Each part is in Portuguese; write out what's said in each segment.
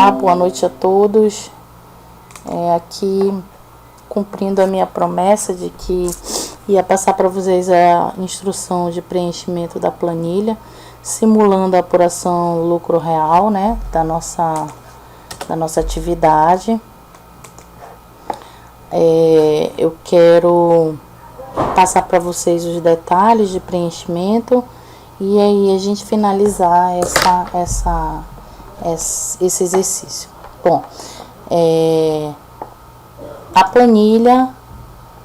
Olá, boa noite a todos. Aqui cumprindo a minha promessa de que ia passar para vocês a instrução de preenchimento da planilha, simulando a apuração lucro real, né, da nossa atividade. Eu quero passar para vocês os detalhes de preenchimento e aí a gente finalizar esse exercício. Bom, a planilha,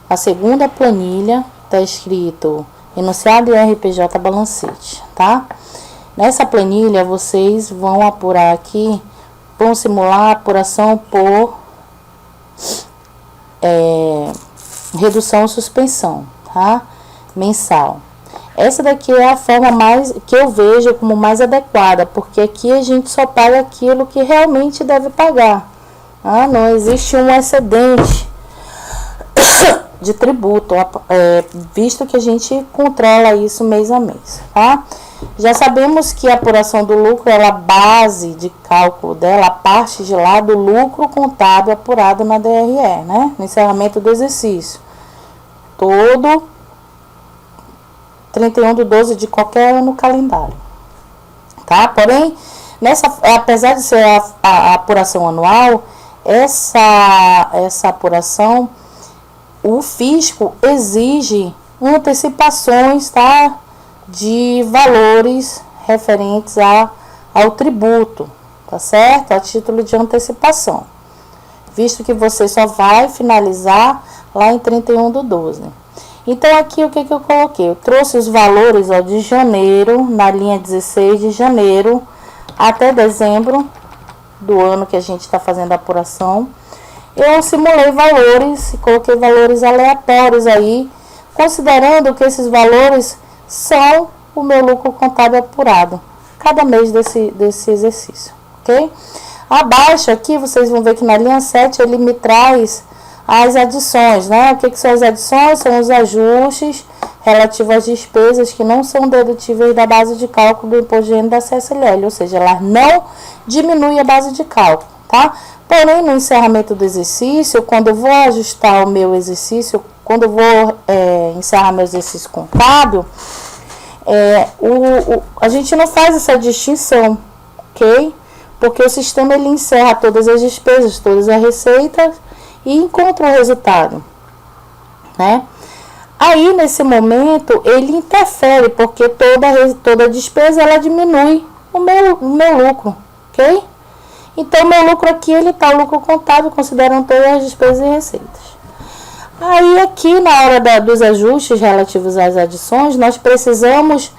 a segunda planilha, está escrito enunciado e RPJ balancete, tá? Nessa planilha vocês vão apurar aqui, vão simular a apuração por redução ou suspensão, tá? Mensal. Essa daqui é a forma mais que eu vejo como mais adequada, porque aqui a gente só paga aquilo que realmente deve pagar. Tá? Não existe um excedente de tributo, visto que a gente controla isso mês a mês. Tá? Já sabemos que a apuração do lucro, a base de cálculo dela, parte de lá do lucro contábil apurado na DRE, né? No encerramento do exercício. Todo 31/12 de qualquer ano calendário, tá? Porém, apesar de ser a apuração anual, essa apuração, o fisco exige antecipações, tá? De valores referentes ao tributo, tá certo? A título de antecipação, visto que você só vai finalizar lá em 31/12. Então, aqui o que eu coloquei? Eu trouxe os valores de janeiro, na linha 16 de janeiro, até dezembro do ano que a gente está fazendo a apuração. Eu simulei valores, coloquei valores aleatórios aí, considerando que esses valores são o meu lucro contábil apurado, cada mês desse exercício, ok? Abaixo aqui, vocês vão ver que na linha 7 ele me traz as adições, né? O que são as adições? São os ajustes relativos às despesas que não são dedutíveis da base de cálculo do imposto de renda da CSLL, ou seja, elas não diminuem a base de cálculo, tá? Porém, no encerramento do exercício, quando eu vou ajustar o meu exercício, quando eu vou encerrar meu exercício contábil, a gente não faz essa distinção, ok? Porque o sistema ele encerra todas as despesas, todas as receitas, e encontra o resultado, né? Aí, nesse momento, ele interfere, porque toda despesa, ela diminui o meu lucro, ok? Então, meu lucro aqui, ele tá o lucro contábil, considerando todas as despesas e receitas. Aí, aqui, na hora dos ajustes relativos às adições, nós precisamos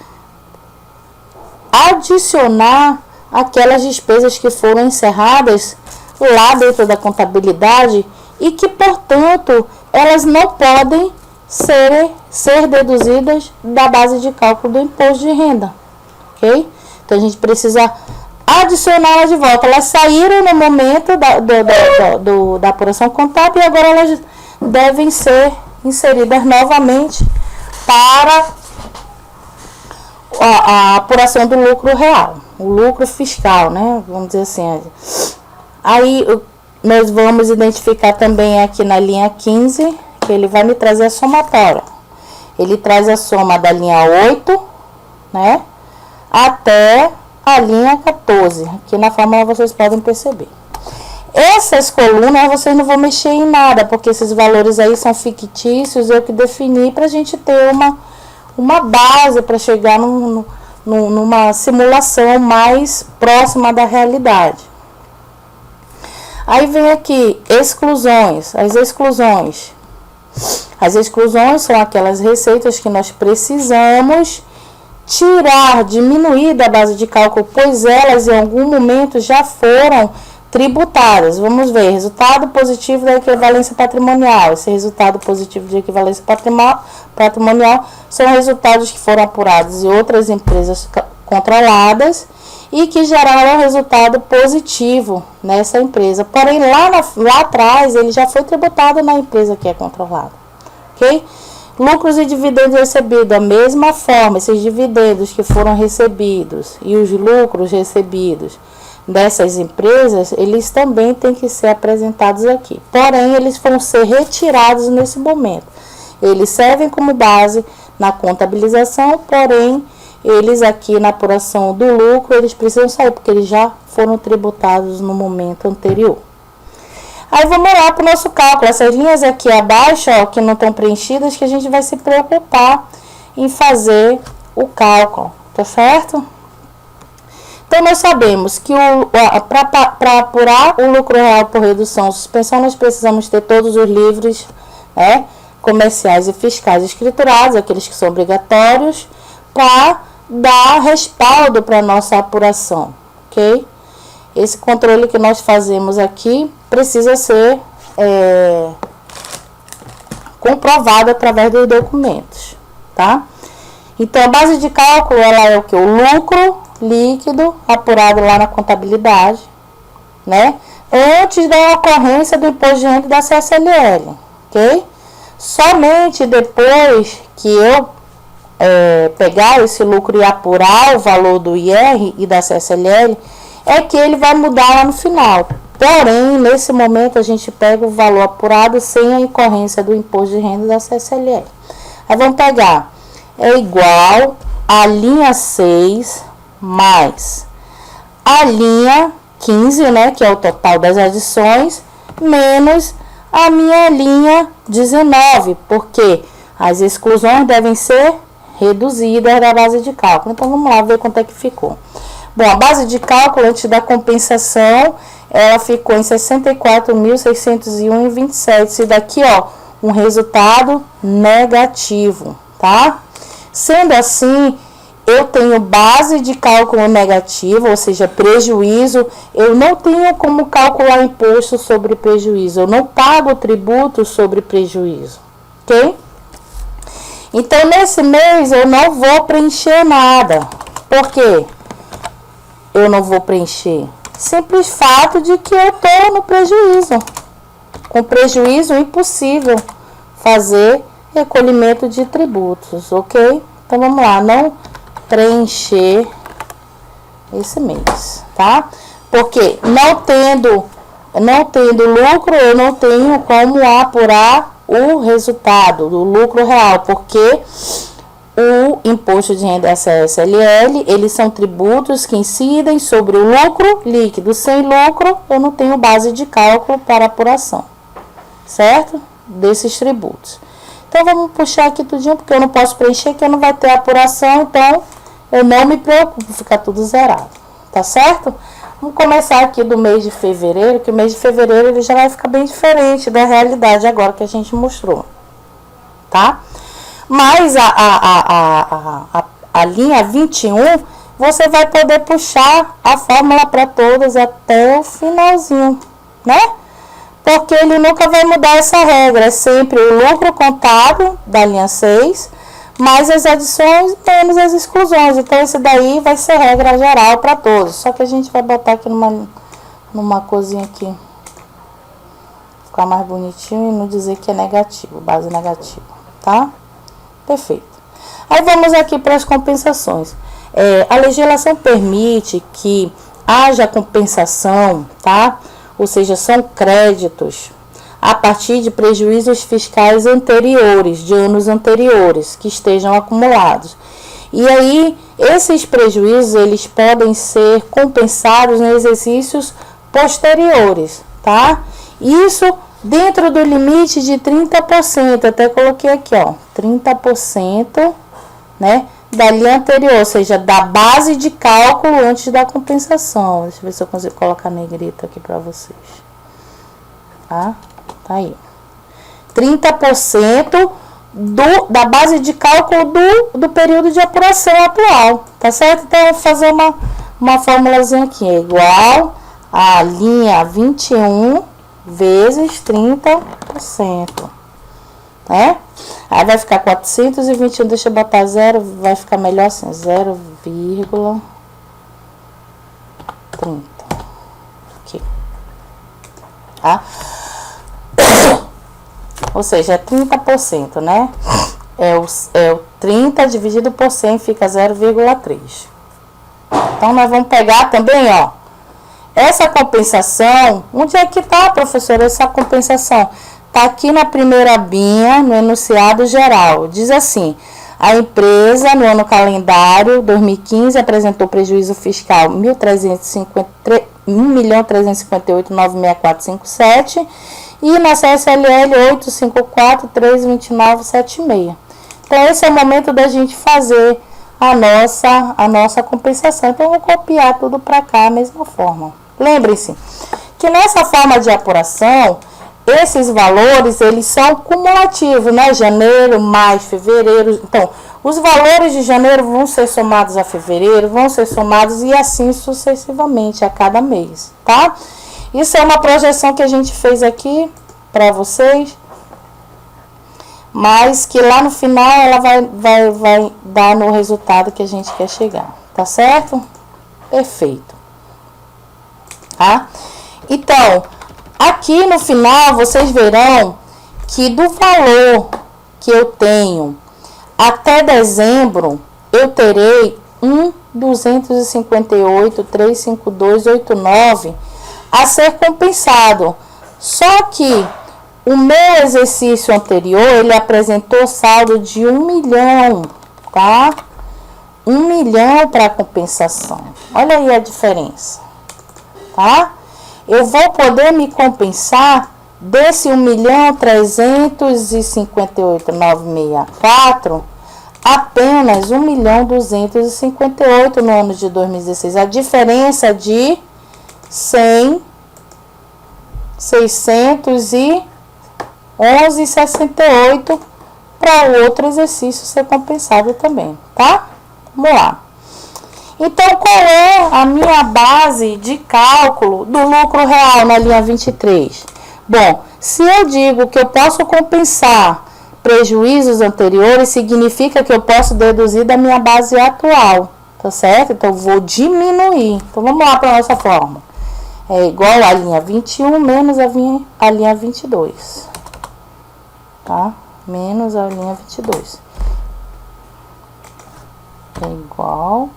adicionar aquelas despesas que foram encerradas lá dentro da contabilidade, e que, portanto, elas não podem ser deduzidas da base de cálculo do imposto de renda, ok? Então, a gente precisa adicioná-las de volta. Elas saíram no momento da apuração contábil e agora elas devem ser inseridas novamente para a apuração do lucro real, o lucro fiscal, né? Vamos dizer assim. Aí, nós vamos identificar também aqui na linha 15, que ele vai me trazer a somatória. Ele traz a soma da linha 8, né, até a linha 14. Aqui na fórmula vocês podem perceber. Essas colunas vocês não vão mexer em nada, porque esses valores aí são fictícios, eu que defini para a gente ter uma base para chegar numa simulação mais próxima da realidade. Aí vem aqui, exclusões. As exclusões são aquelas receitas que nós precisamos tirar, diminuir da base de cálculo, pois elas em algum momento já foram tributadas. Vamos ver, resultado positivo da equivalência patrimonial. Esse resultado positivo de equivalência patrimonial são resultados que foram apurados em outras empresas controladas e que geraram resultado positivo nessa empresa. Porém, lá atrás, ele já foi tributado na empresa que é controlada, ok? Lucros e dividendos recebidos, da mesma forma, esses dividendos que foram recebidos e os lucros recebidos dessas empresas, eles também têm que ser apresentados aqui. Porém, eles vão ser retirados nesse momento. Eles servem como base na contabilização, porém, eles aqui na apuração do lucro, eles precisam sair, porque eles já foram tributados no momento anterior. Aí vamos lá para o nosso cálculo. Essas linhas aqui abaixo, ó, que não estão preenchidas, que a gente vai se preocupar em fazer o cálculo, tá certo? Então, nós sabemos que para apurar o lucro real por redução ou suspensão, nós precisamos ter todos os livros, né, comerciais e fiscais escriturados, aqueles que são obrigatórios, para dar respaldo para a nossa apuração, ok? Esse controle que nós fazemos aqui precisa ser comprovado através dos documentos, tá? Então, a base de cálculo, ela é o que? O lucro líquido apurado lá na contabilidade, né? Antes da ocorrência do imposto de renda da CSLL, ok? Somente depois que eu pegar esse lucro e apurar o valor do IR e da CSLL, é que ele vai mudar lá no final. Porém, nesse momento, a gente pega o valor apurado sem a incorrência do imposto de renda da CSLL. Aí vamos pegar, é igual a linha 6 mais a linha 15, né, que é o total das adições, menos a minha linha 19, porque as exclusões devem ser reduzidas da base de cálculo. Então, vamos lá ver quanto é que ficou. Bom, a base de cálculo antes da compensação, ela ficou em 64.601,27. Isso daqui, ó, um resultado negativo, tá? Sendo assim, eu tenho base de cálculo negativo, ou seja, prejuízo. Eu não tenho como calcular imposto sobre prejuízo. Eu não pago tributo sobre prejuízo, ok? Então, nesse mês, eu não vou preencher nada. Por quê? Eu não vou preencher? Simples fato de que eu estou no prejuízo. Com prejuízo, impossível fazer recolhimento de tributos, ok? Então, vamos lá, não preencher esse mês, tá? Porque não tendo lucro, eu não tenho como apurar o resultado do lucro real, porque o imposto de renda CSLL, eles são tributos que incidem sobre o lucro líquido. Sem lucro, eu não tenho base de cálculo para apuração, certo? Desses tributos. Então, vamos puxar aqui tudinho, porque eu não posso preencher, que eu não vai ter apuração, então eu não me preocupo, ficar tudo zerado, tá certo? Vamos começar aqui do mês de fevereiro, que o mês de fevereiro ele já vai ficar bem diferente da realidade agora que a gente mostrou, tá? Mas a linha 21, você vai poder puxar a fórmula para todas até o finalzinho, né? Porque ele nunca vai mudar essa regra, é sempre o lucro contábil da linha 6, mais as adições menos as exclusões. Então, esse daí vai ser regra geral para todos. Só que a gente vai botar aqui numa coisinha aqui, ficar mais bonitinho e não dizer que é negativo, base negativa, tá? Perfeito. Aí vamos aqui para as compensações. A legislação permite que haja compensação, tá? Ou seja, são créditos a partir de prejuízos fiscais anteriores, de anos anteriores, que estejam acumulados. E aí, esses prejuízos, eles podem ser compensados em exercícios posteriores, tá? Isso dentro do limite de 30%, até coloquei aqui, ó, 30%, né, da linha anterior, ou seja, da base de cálculo antes da compensação. Deixa eu ver se eu consigo colocar negrito aqui para vocês. Tá? Tá aí. 30% da base de cálculo do período de apuração atual, tá certo? Então, eu vou fazer uma formulazinha aqui, é igual a linha 21 vezes 30%, né? Aí vai ficar 421, deixa eu botar 0, vai ficar melhor assim, 0,30. Aqui. Tá? Ou seja, é 30%, né? É o 30 dividido por 100, fica 0,3. Então, nós vamos pegar também, ó, essa compensação, onde é que está, professora, essa compensação? Está aqui na primeira abinha, no enunciado geral. Diz assim: a empresa, no ano calendário 2015, apresentou prejuízo fiscal R$ 1.358.96457 e na CSLL 854.329.76. Então, esse é o momento da gente fazer a nossa compensação. Então, eu vou copiar tudo para cá, a mesma forma. Lembre-se que nessa forma de apuração, esses valores, eles são cumulativos, né? Janeiro mais fevereiro. Então, os valores de janeiro vão ser somados a fevereiro, vão ser somados e assim sucessivamente a cada mês, tá? Isso é uma projeção que a gente fez aqui para vocês, mas que lá no final ela vai dar no resultado que a gente quer chegar, tá certo? Perfeito. Tá? Então, aqui no final, vocês verão que do valor que eu tenho até dezembro, eu terei 1.258.352.89 a ser compensado. Só que o meu exercício anterior, ele apresentou saldo de 1 milhão, tá? 1 milhão para compensação. Olha aí a diferença, tá? Eu vou poder me compensar desse 1.358.964 apenas 1.258 no ano de 2016. A diferença de 611,68 para o outro exercício ser compensado também, tá? Vamos lá. Então, qual é a minha base de cálculo do lucro real na linha 23? Bom, se eu digo que eu posso compensar prejuízos anteriores, significa que eu posso deduzir da minha base atual, tá certo? Então, eu vou diminuir. Então, vamos lá para a nossa fórmula. É igual a linha 21 menos a linha 22, tá? Menos a linha 22. É igual...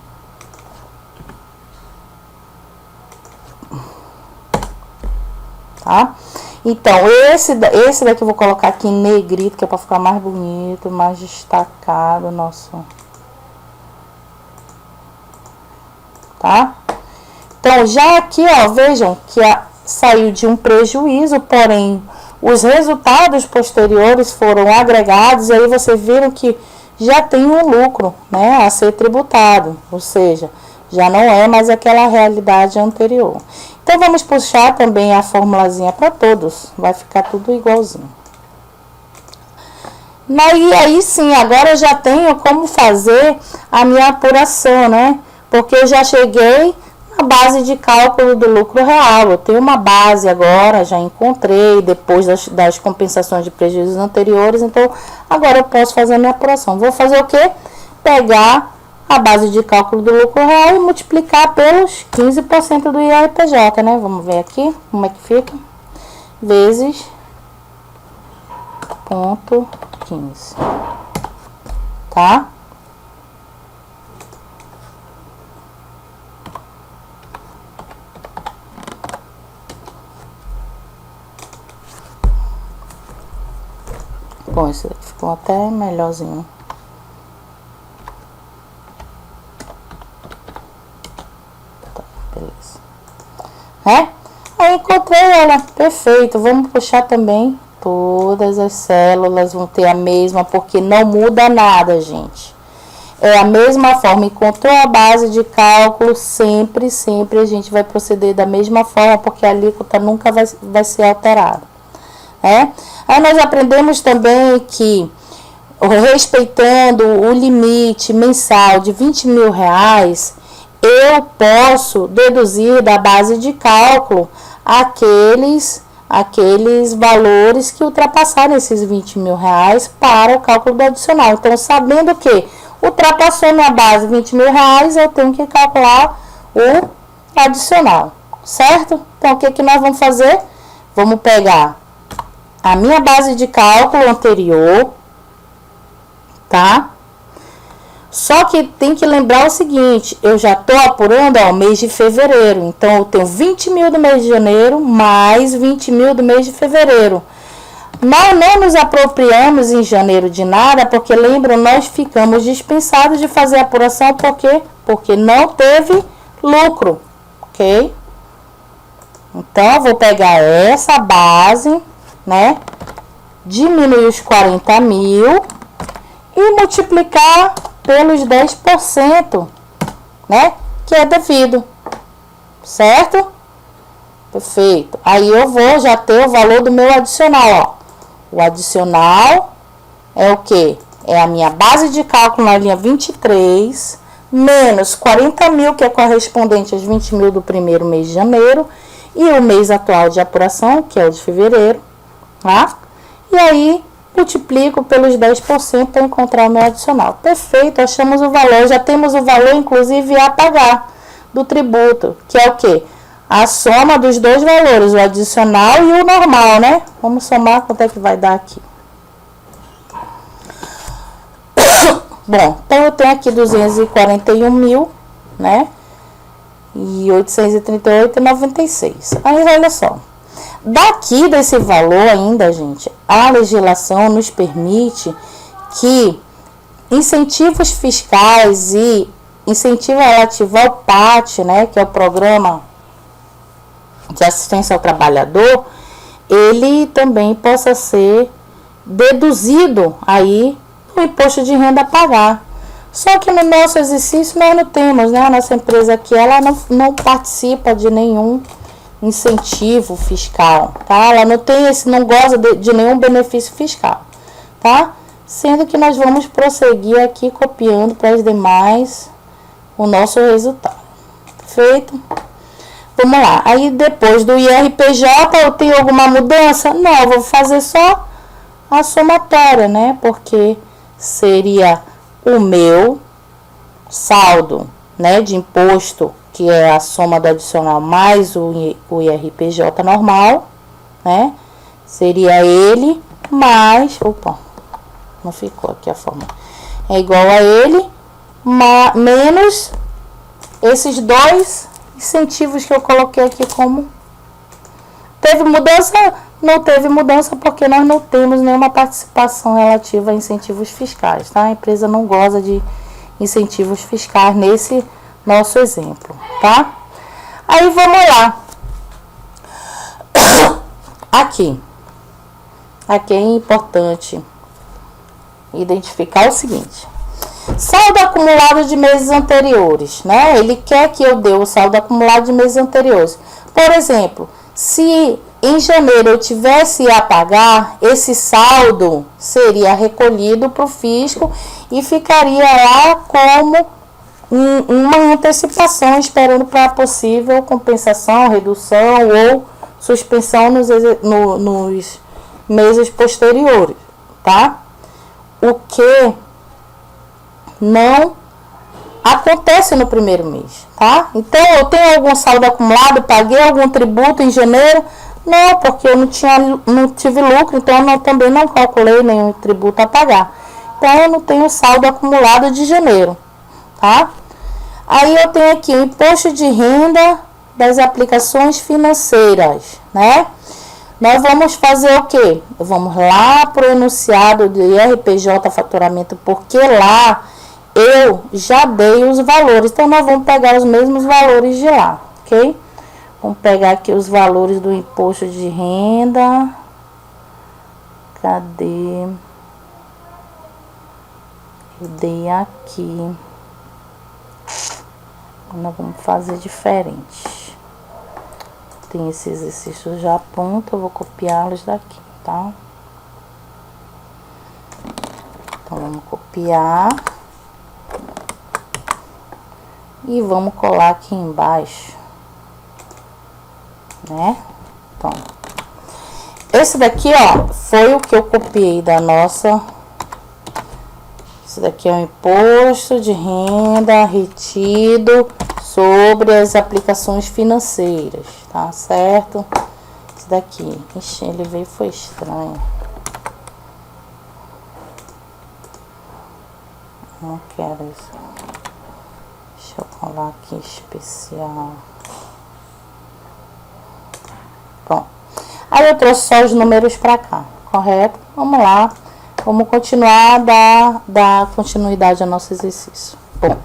Tá? Então, esse daqui eu vou colocar aqui em negrito, que é para ficar mais bonito, mais destacado o nosso... Tá? Então, já aqui, ó, vejam que saiu de um prejuízo, porém, os resultados posteriores foram agregados, e aí vocês viram que já tem um lucro, né, a ser tributado, ou seja, já não é mais aquela realidade anterior. Então, vamos puxar também a formulazinha para todos. Vai ficar tudo igualzinho. E aí sim, agora eu já tenho como fazer a minha apuração, né? Porque eu já cheguei na base de cálculo do lucro real. Eu tenho uma base agora, já encontrei, depois das compensações de prejuízos anteriores. Então, agora eu posso fazer a minha apuração. Vou fazer o quê? Pegar a base de cálculo do lucro real e multiplicar pelos 15% do IRPJ, né? Vamos ver aqui como é que fica. Vezes 0,15, tá? Bom, esse daqui ficou até melhorzinho. Beleza. Aí encontrei ela, perfeito. Vamos puxar também. Todas as células vão ter a mesma, porque não muda nada, gente. É a mesma forma. Encontrou a base de cálculo, sempre a gente vai proceder da mesma forma, porque a alíquota nunca vai ser alterada. Aí nós aprendemos também que, respeitando o limite mensal de R$20.000, eu posso deduzir da base de cálculo aqueles valores que ultrapassaram esses R$20.000 para o cálculo do adicional. Então, sabendo que ultrapassou minha base R$20.000, eu tenho que calcular o adicional, certo? Então, o que nós vamos fazer? Vamos pegar a minha base de cálculo anterior, tá? Só que tem que lembrar o seguinte, eu já estou apurando, ó, o mês de fevereiro. Então, eu tenho 20 mil do mês de janeiro, mais 20 mil do mês de fevereiro. Nós não nos apropriamos em janeiro de nada, porque lembram, nós ficamos dispensados de fazer a apuração, por quê? Porque não teve lucro, ok? Então, eu vou pegar essa base, né? Diminuir os 40 mil e multiplicar pelos 10%, né? Que é devido, certo? Perfeito. Aí eu vou já ter o valor do meu adicional, ó. O adicional é o quê? É a minha base de cálculo na linha 23, menos 40 mil, que é correspondente aos 20 mil do primeiro mês de janeiro, e o mês atual de apuração, que é o de fevereiro, tá? E aí, multiplico pelos 10% para encontrar o meu adicional. Perfeito, achamos o valor. Já temos o valor, inclusive, a pagar do tributo, que é o quê? A soma dos dois valores, o adicional e o normal, né? Vamos somar quanto é que vai dar aqui. Bom, então eu tenho aqui 241 mil, né? E 838,96. Aí, olha só. Daqui desse valor ainda, gente, a legislação nos permite que incentivos fiscais e incentivo relativo ao PAT, né, que é o Programa de Assistência ao Trabalhador, ele também possa ser deduzido aí do imposto de renda a pagar. Só que no nosso exercício nós não temos, né, a nossa empresa aqui, ela não participa de nenhum incentivo fiscal, tá? Ela não tem não goza de nenhum benefício fiscal, tá? Sendo que nós vamos prosseguir aqui copiando para as demais o nosso resultado. Perfeito? Vamos lá. Aí depois do IRPJ eu tenho alguma mudança? Não, eu vou fazer só a somatória, né? Porque seria o meu saldo, né, de imposto, que é a soma do adicional mais o IRPJ normal, né? Seria ele mais... Opa, não ficou aqui a forma. É igual a ele, menos esses dois incentivos que eu coloquei aqui como... Teve mudança? Não teve mudança porque nós não temos nenhuma participação relativa a incentivos fiscais, tá? A empresa não goza de incentivos fiscais nesse nosso exemplo, tá? Aí vamos lá. Aqui é importante identificar o seguinte: saldo acumulado de meses anteriores, né? Ele quer que eu dê o saldo acumulado de meses anteriores. Por exemplo, se em janeiro eu tivesse a pagar, esse saldo seria recolhido para o fisco e ficaria lá como uma antecipação, esperando para possível compensação, redução ou suspensão nos meses posteriores, tá? O que não acontece no primeiro mês, tá? Então, eu tenho algum saldo acumulado, paguei algum tributo em janeiro? Não, porque eu não tive lucro, então eu também não calculei nenhum tributo a pagar. Então, eu não tenho saldo acumulado de janeiro, tá? Aí eu tenho aqui o imposto de renda das aplicações financeiras, né? Nós vamos fazer o quê? Vamos lá para o enunciado do IRPJ faturamento, porque lá eu já dei os valores. Então, nós vamos pegar os mesmos valores de lá, ok? Vamos pegar aqui os valores do imposto de renda. Cadê? Eu dei aqui. Nós vamos fazer diferente. Tem esse exercício já pronto, eu vou copiá-los daqui, tá? Então, vamos copiar. E vamos colar aqui embaixo, né? Então, esse daqui, ó, foi o que eu copiei da nossa... Esse daqui é o imposto de renda retido sobre as aplicações financeiras, tá certo? Esse daqui, ixi, ele veio, foi estranho. não quero isso. Deixa eu colar aqui especial. Bom, aí eu trouxe só os números pra cá, correto? Vamos lá, vamos continuar a dar continuidade ao nosso exercício. Bom,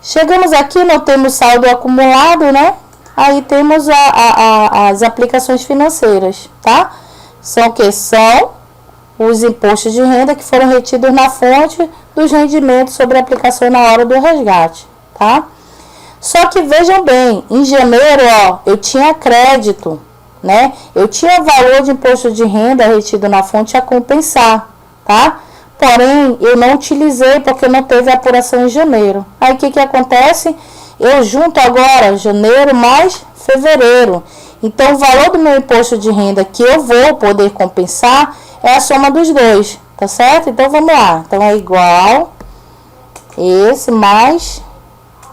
chegamos aqui, não temos saldo acumulado, né? Aí temos as aplicações financeiras, tá? São o que? São os impostos de renda que foram retidos na fonte dos rendimentos sobre a aplicação na hora do resgate, tá? Só que vejam bem, em janeiro, ó, eu tinha crédito, né? Eu tinha valor de imposto de renda retido na fonte a compensar, tá? Porém, eu não utilizei porque não teve apuração em janeiro. Aí, o que acontece? Eu junto agora janeiro mais fevereiro. Então, o valor do meu imposto de renda que eu vou poder compensar é a soma dos dois, tá certo? Então, vamos lá. Então, é igual esse mais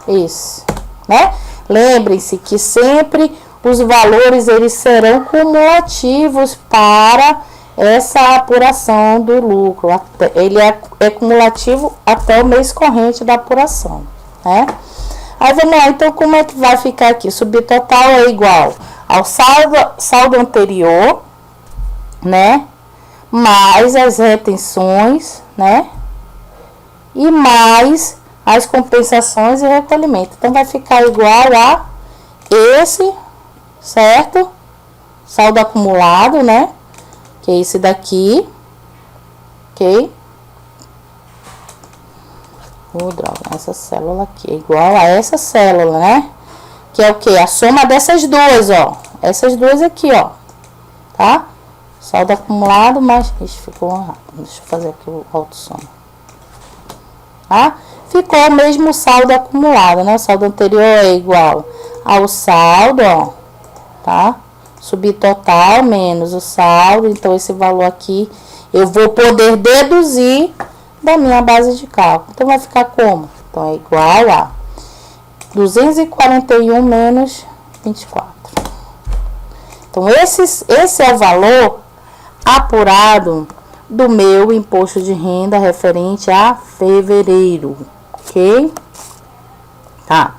esse, né? Lembrem-se que sempre os valores eles serão cumulativos para essa apuração do lucro. Ele é cumulativo até o mês corrente da apuração, né? Aí vamos lá, então como é que vai ficar aqui? Subtotal é igual ao saldo anterior, né? Mais as retenções, né? E mais as compensações e recolhimento. Então vai ficar igual a esse, certo? Saldo acumulado, né? Que é esse daqui, ok? Droga, essa célula aqui é igual a essa célula, né? Que é o que? A soma dessas duas, ó. Essas duas aqui, ó. Tá? Saldo acumulado, mas... Ixi, ficou rápido. Deixa eu fazer aqui o autossoma. Tá? Ficou o mesmo saldo acumulado, né? O saldo anterior é igual ao saldo, ó. Tá? Subtotal menos o saldo. Então, esse valor aqui eu vou poder deduzir da minha base de cálculo. Então, vai ficar como? Então, é igual a 241 menos 24. Então, esse é o valor apurado do meu imposto de renda referente a fevereiro, ok? Tá.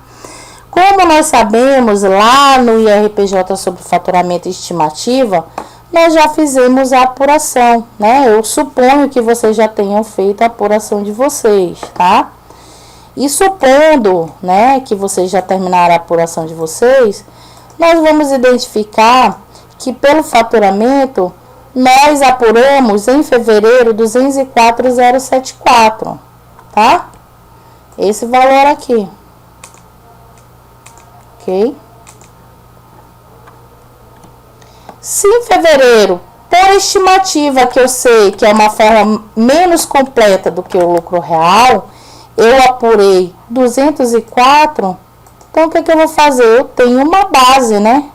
Como nós sabemos, lá no IRPJ sobre faturamento e estimativa, nós já fizemos a apuração, né? Eu suponho que vocês já tenham feito a apuração de vocês, tá? E supondo, né, que vocês já terminaram a apuração de vocês, nós vamos identificar que pelo faturamento, nós apuramos em fevereiro 204.074, tá? Esse valor aqui. Ok? Se em fevereiro, por estimativa que eu sei que é uma forma menos completa do que o lucro real, eu apurei 204, então o que eu vou fazer? Eu tenho uma base, né,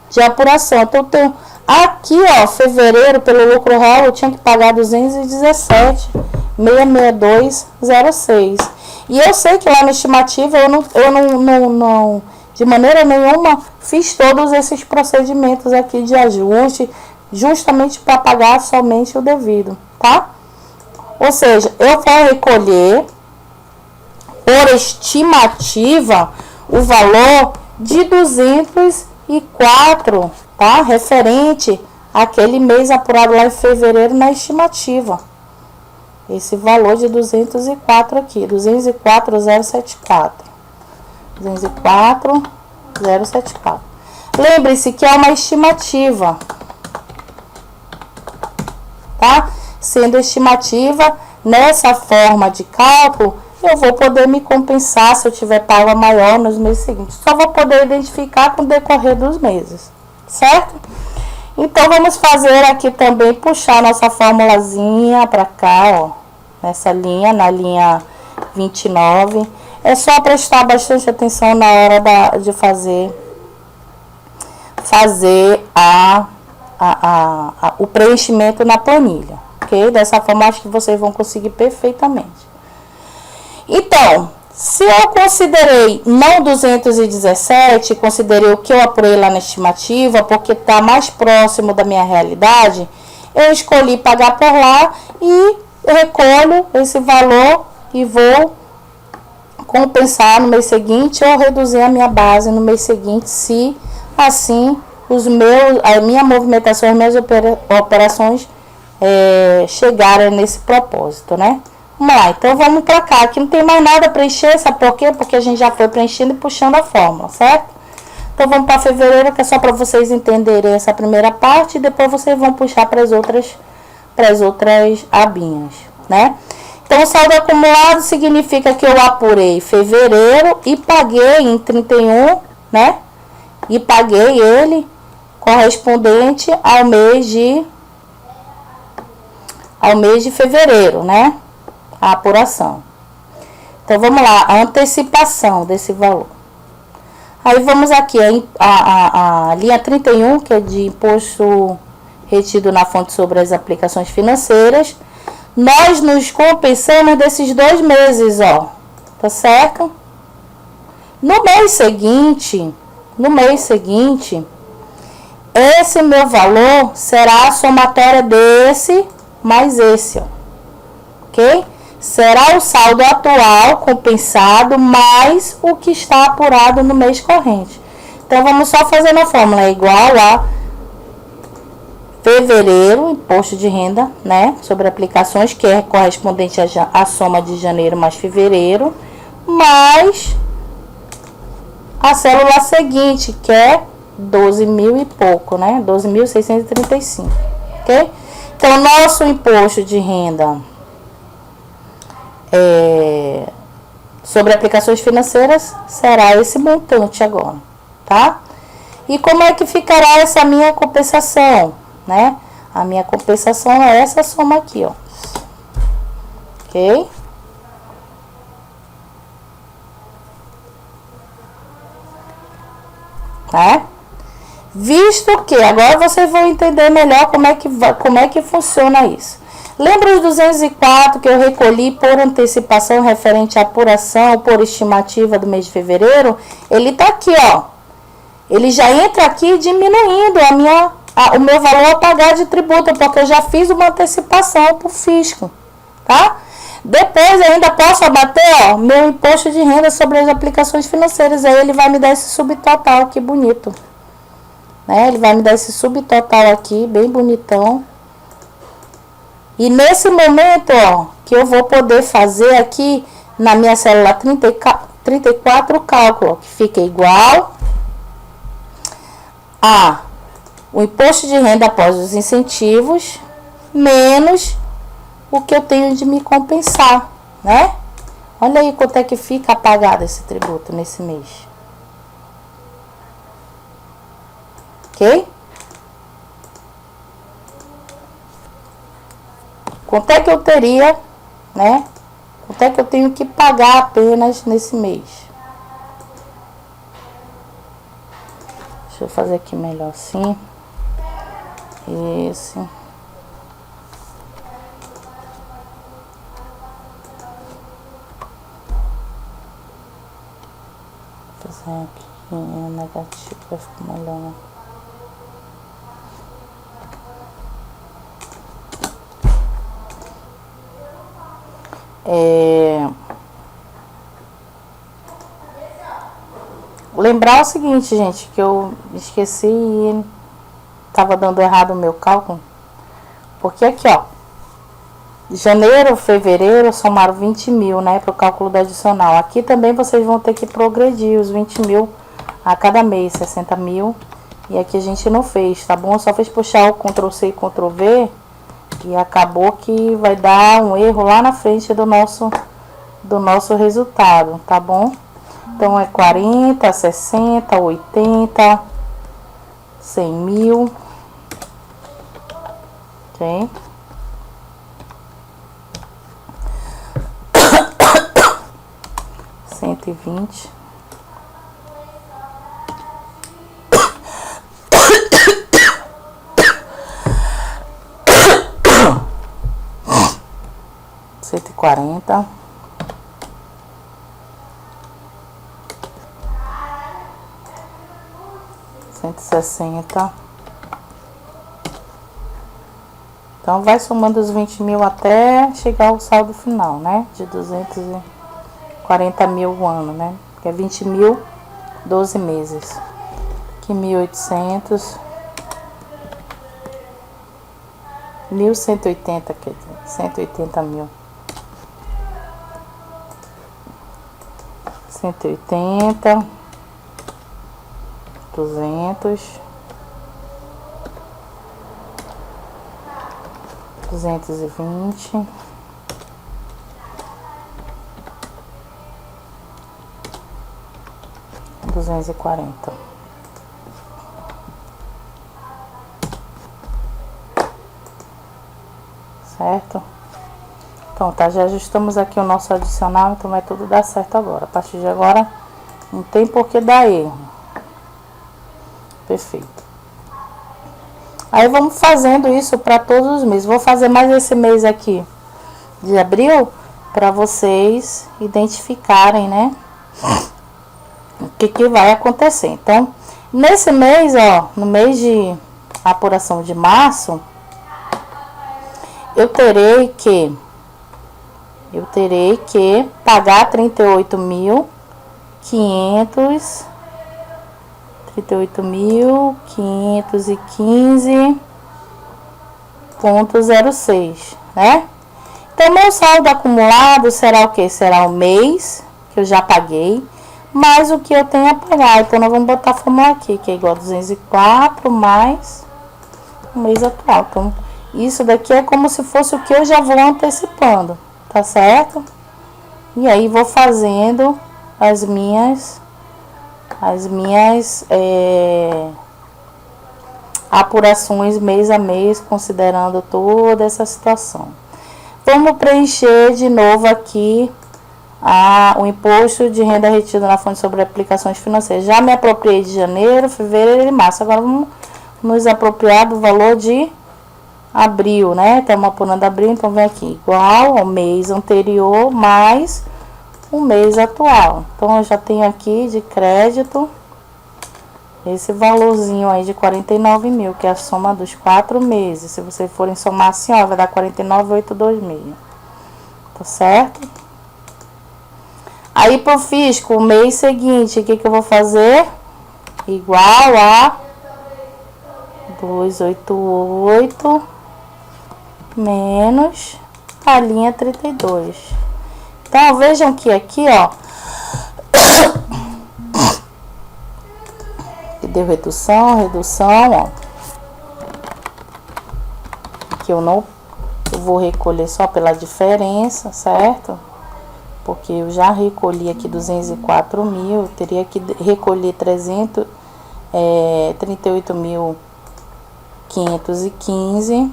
de apuração. Então eu tenho aqui, ó, fevereiro, pelo lucro real, eu tinha que pagar 217.662,06. E eu sei que lá na estimativa eu não de maneira nenhuma fiz todos esses procedimentos aqui de ajuste, justamente para pagar somente o devido, tá? Ou seja, eu vou recolher por estimativa o valor de 204, tá? Referente àquele mês apurado lá em fevereiro na estimativa. Esse valor de 204 aqui, 204.074. 204.074. Lembre-se que é uma estimativa, tá? Sendo estimativa, nessa forma de cálculo, eu vou poder me compensar se eu tiver paga maior nos meses seguintes. Só vou poder identificar com o decorrer dos meses, certo? Então, vamos fazer aqui também, puxar nossa formulazinha para cá, ó. Nessa linha, na linha 29. É só prestar bastante atenção na hora de fazer o preenchimento na planilha, ok? Dessa forma, acho que vocês vão conseguir perfeitamente. Então, se eu considerei não 217, considerei o que eu apurei lá na estimativa, porque está mais próximo da minha realidade, eu escolhi pagar por lá e eu recolho esse valor e vou compensar no mês seguinte ou reduzir a minha base no mês seguinte, se assim a minha movimentação, as minhas operações chegarem nesse propósito, né? Vamos lá, então vamos para cá, aqui não tem mais nada a preencher, sabe por quê? Porque a gente já foi preenchendo e puxando a fórmula, certo? Então vamos para fevereiro, que é só para vocês entenderem essa primeira parte, e depois vocês vão puxar para as outras abinhas, né? Então, o saldo acumulado significa que eu apurei fevereiro e paguei em 31, né? E paguei ele correspondente ao mês de fevereiro, né? A apuração. Então, vamos lá, a antecipação desse valor. Aí, vamos aqui, a linha 31, que é de imposto retido na fonte sobre as aplicações financeiras. Nós nos compensamos desses 2 meses, ó, tá certo? No mês seguinte, esse meu valor será a somatória desse mais esse, ó, ok? Será o saldo atual compensado mais o que está apurado no mês corrente. Então, vamos só fazer na fórmula, é igual a fevereiro, imposto de renda, né, sobre aplicações, que é correspondente à soma de janeiro mais fevereiro, mais a célula seguinte, que é 12 mil e pouco, né, 12.635, ok? Então, nosso imposto de renda sobre aplicações financeiras será esse montante agora, tá? E como é que ficará essa minha compensação? Né? A minha compensação é essa soma aqui, ó. Ok? Né? Visto que, agora vocês vão entender melhor como é que funciona isso. Lembra os 204 que eu recolhi por antecipação referente à apuração por estimativa do mês de fevereiro? Ele tá aqui, ó. Ele já entra aqui diminuindo o meu valor a pagar de tributo, porque eu já fiz uma antecipação para o fisco, tá? Depois ainda posso abater, ó, meu imposto de renda sobre as aplicações financeiras. Aí ele vai me dar esse subtotal, que bonito, né? Ele vai me dar esse subtotal aqui, bem bonitão. E nesse momento, ó, que eu vou poder fazer aqui na minha célula 34 o cálculo, que fica igual a o imposto de renda após os incentivos, menos o que eu tenho de me compensar, né? Olha aí quanto é que fica apagado esse tributo nesse mês. Ok? Quanto é que eu teria, né? Quanto é que eu tenho que pagar apenas nesse mês? Deixa eu fazer aqui melhor assim. Esse. Vou fazer aqui negativo para ficar melhor, né? Lembrar o seguinte, gente, que eu esqueci e tava dando errado o meu cálculo. Porque aqui, ó, janeiro, fevereiro somaram 20 mil, né, para o cálculo do adicional. Aqui também vocês vão ter que progredir os 20 mil a cada mês, 60 mil. E aqui a gente não fez, tá bom? Só fez puxar o Ctrl+C e Ctrl+V e acabou que vai dar um erro lá na frente do nosso resultado, tá bom? Então, é 40, 60, 80, 100 mil, ok? Cento e 20. Cento e 40. 160, Então, vai somando os 20 mil até chegar ao saldo final, né? De 240 mil o ano, né? Que é 20 mil, 12 meses. Aqui 1.800. 1.180, quer dizer, 180 mil. 180. 200. 220. 240. Certo? Então, tá, já ajustamos aqui o nosso adicional, então vai tudo dar certo agora. A partir de agora, não tem por que dar erro. Perfeito. Aí, vamos fazendo isso para todos os meses. Vou fazer mais esse mês aqui de abril, para vocês identificarem, né? O que vai acontecer. Então, nesse mês, ó, no mês de apuração de março, eu terei que pagar 38.515,06, né? Então, meu saldo acumulado será o que? Será o mês que eu já paguei, mais o que eu tenho a pagar. Então, nós vamos botar a fórmula aqui, que é igual a 204 mais o mês atual. Então, isso daqui é como se fosse o que eu já vou antecipando, tá certo? E aí, vou fazendo as minhas apurações mês a mês, considerando toda essa situação. Vamos preencher de novo aqui o imposto de renda retido na fonte sobre aplicações financeiras. Já me apropriei de janeiro, fevereiro e março. Agora vamos nos apropriar do valor de abril, né? Estamos apurando abril, então vem aqui igual ao mês anterior mais o mês atual. Então, eu já tenho aqui de crédito esse valorzinho aí de 49 mil, que é a soma dos 4 meses. Se vocês forem somar assim, ó, vai dar 49.826. Tá certo? Aí, pro fisco, o mês seguinte, o que eu vou fazer? Igual a 288 menos a linha 32. Então, vejam que aqui, ó, deu redução, ó. Aqui eu vou recolher só pela diferença, certo? Porque eu já recolhi aqui 204 mil, teria que recolher 38.515.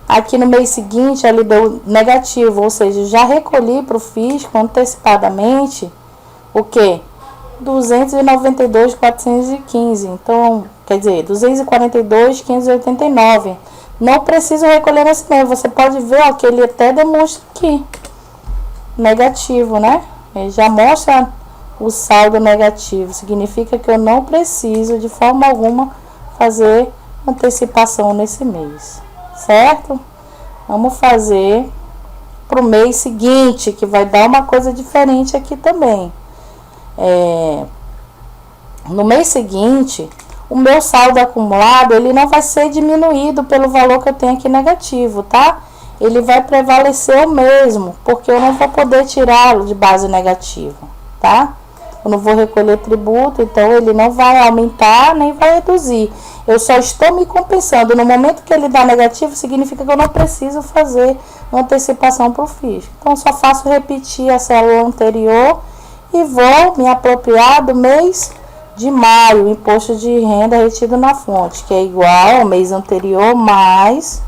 Aqui no mês seguinte, ele deu negativo, ou seja, já recolhi para o fisco antecipadamente o quê? 292.415. Então, quer dizer, 242.589. Não preciso recolher nesse mês. Você pode ver, ó, que ele até demonstra aqui negativo, né? Ele já mostra o saldo negativo. Significa que eu não preciso de forma alguma fazer antecipação nesse mês, certo? Vamos fazer para o mês seguinte, que vai dar uma coisa diferente aqui também. No mês seguinte, o meu saldo acumulado, ele não vai ser diminuído pelo valor que eu tenho aqui negativo, tá? Ele vai prevalecer o mesmo, porque eu não vou poder tirá-lo de base negativa, tá? Eu não vou recolher tributo, então ele não vai aumentar nem vai reduzir. Eu só estou me compensando. No momento que ele dá negativo, significa que eu não preciso fazer uma antecipação para o fisco. Então, só faço repetir a célula anterior e vou me apropriar do mês de maio, o imposto de renda retido na fonte, que é igual ao mês anterior mais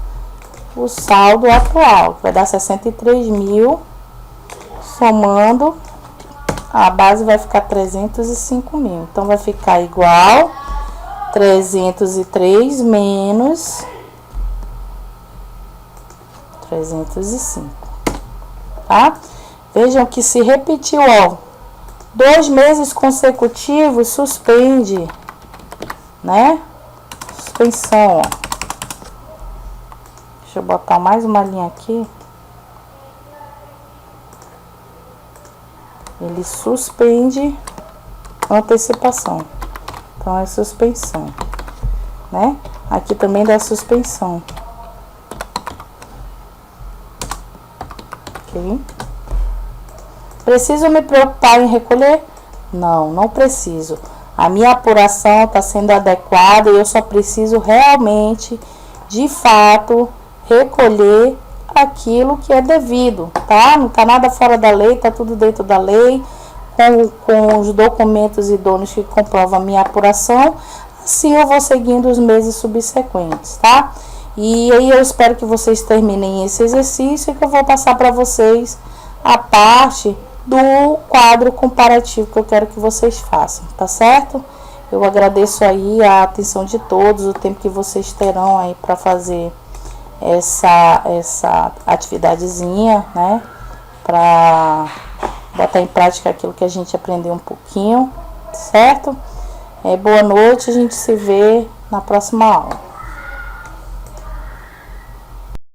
o saldo atual, que vai dar 63 mil, somando, a base vai ficar 305 mil. Então, vai ficar igual 303 menos 305, tá? Vejam que se repetiu, ó, 2 meses consecutivos, suspende, né? Suspensão, ó. Deixa Deixa eu botar mais uma linha aqui. Ele suspende antecipação. Então, é suspensão, né? Aqui também dá suspensão. Ok? Preciso me preocupar em recolher? Não, não preciso. A minha apuração está sendo adequada e eu só preciso realmente, de fato, recolher aquilo que é devido, tá? Não tá nada fora da lei, tá tudo dentro da lei, com os documentos idôneos que comprovam a minha apuração. Assim eu vou seguindo os meses subsequentes, tá? E aí eu espero que vocês terminem esse exercício e que eu vou passar para vocês a parte do quadro comparativo que eu quero que vocês façam, tá certo? Eu agradeço aí a atenção de todos, o tempo que vocês terão aí para fazer essa atividadezinha, né? Para botar em prática aquilo que a gente aprendeu um pouquinho, certo? Boa noite, a gente se vê na próxima aula.